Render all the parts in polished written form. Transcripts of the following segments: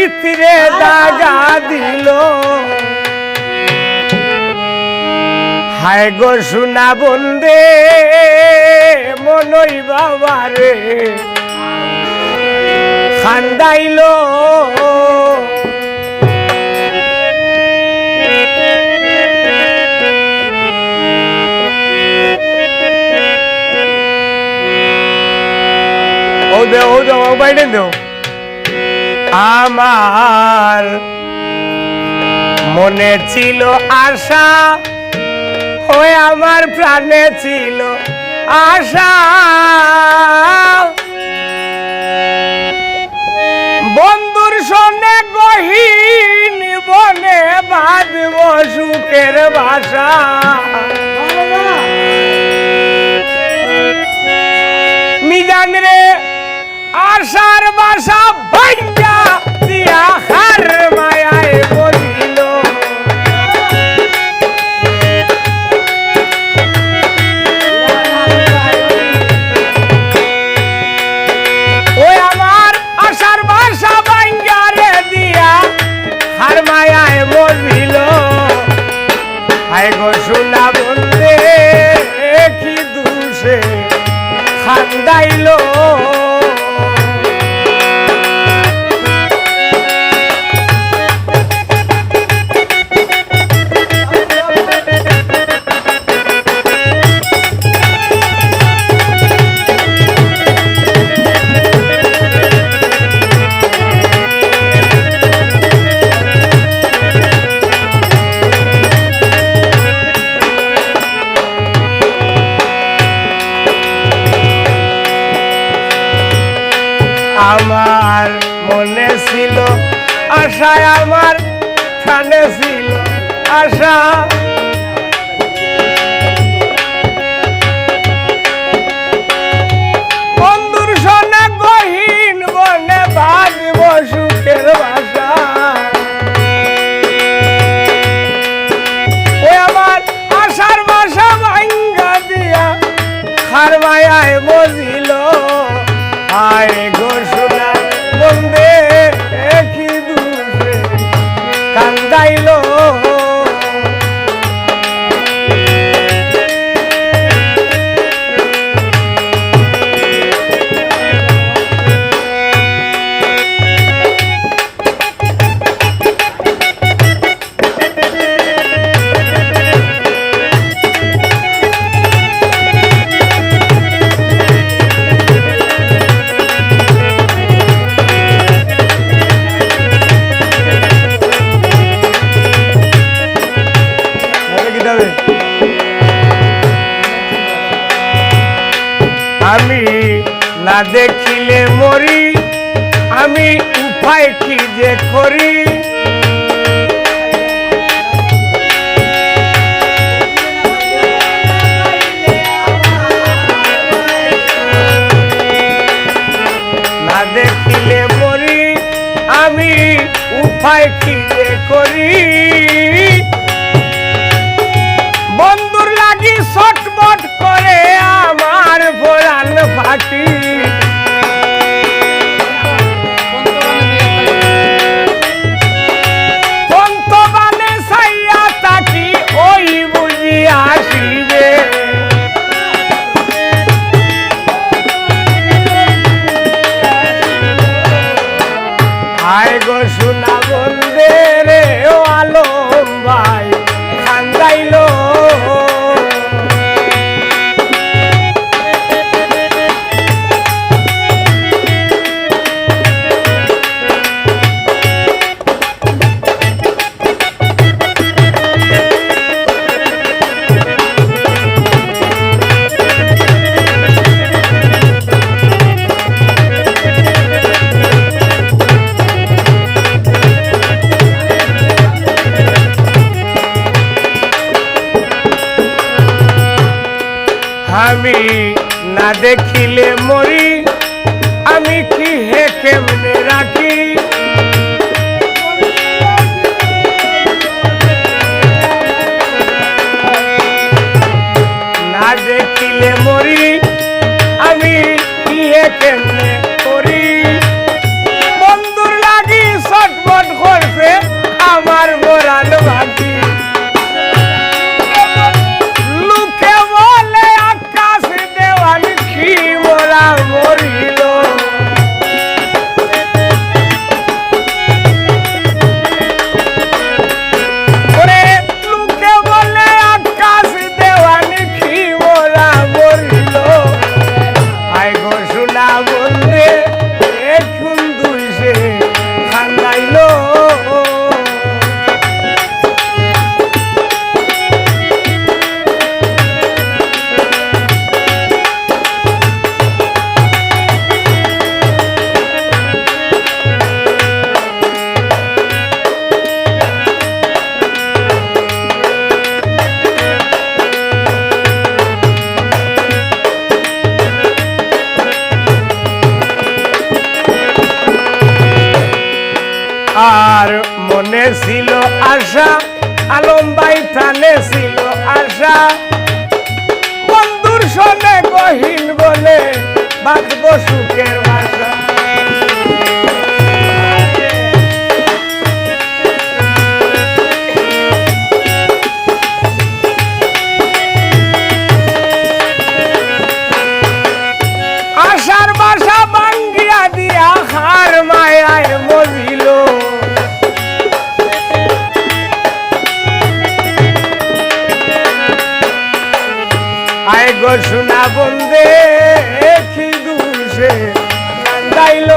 প্রীতিরে দাগা দিল হায় গো সোনা বন্দে মনই বাবারে খান্দাইল আমার মনে ছিল আশা ওই আমার প্রাণে ছিল আশা বন্ধুর সনে গহীন বনে বাঁধব সুখের বাসা মিজান রে আশার বাসা ভাইয়া দিয়া হার মায়ায় বলিল ওই আমার আশার বাসা ভাইয়া রে দিয়া হার মায়ায় বলিল হায় গো সোনা বন্দে কি দুষে খান্দাইল আমার মনে ছিল আশায় আমার প্রাণে ছিল আশা বন্ধুর সনে গহীন বনে বাঁধব সুখের বাসা ওই আমার আশার বাসা ভাঙ্গা দিয়া খার মায়ায় বলিল হায় গো সোনা বন্দে কি দুষে কান্দাইল আমি না দেখিলে মরি আমি উপায় কি যে করি না দেখিলে মরি আমি উপায় কি যে করি বন্ধুর লাগি ছটফট করে আমার প্রাণ ফাটি পন্তবানে ছাইয়া তাকি ওই বুঝি আসিবে হায় গো সোনা বন্দে রে ও আলম ভাই খান্দাইল আমি না দেখিলে মরি আমি কি হে কেমনে রাখি না দেখিলে মরি আমি কি হে কেমনে করি বন্ধুর লাগি ছট শোনা বন্ধে এখন দুইশে খান্দাইল আর মনে ছিল আশা আলম ভাই টানে ছিল আশা বন্ধুর সনে গহীন বলে বাঁচব সুখের ভাষা আশার বাসা ভাঙ্গিয়া দিয়া হার মায়ায় মজিল আয় গো শোনা বন্ধে কি দুষে কান্দাইল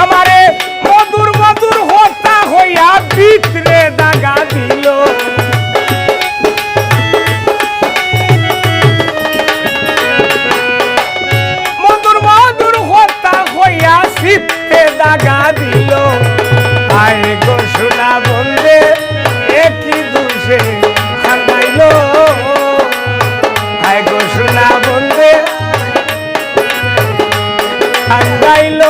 আমারে মধুর মধুর হত্যা হইয়া ভিতরে দাগা দিল মধুর মধুর হত্যা হইয়া শিবতে দাগা দিল আয় গো শোনা বন্ধে কি দুষে কান্দাইল আয় গো শোনা বন্ধে কান্দাইল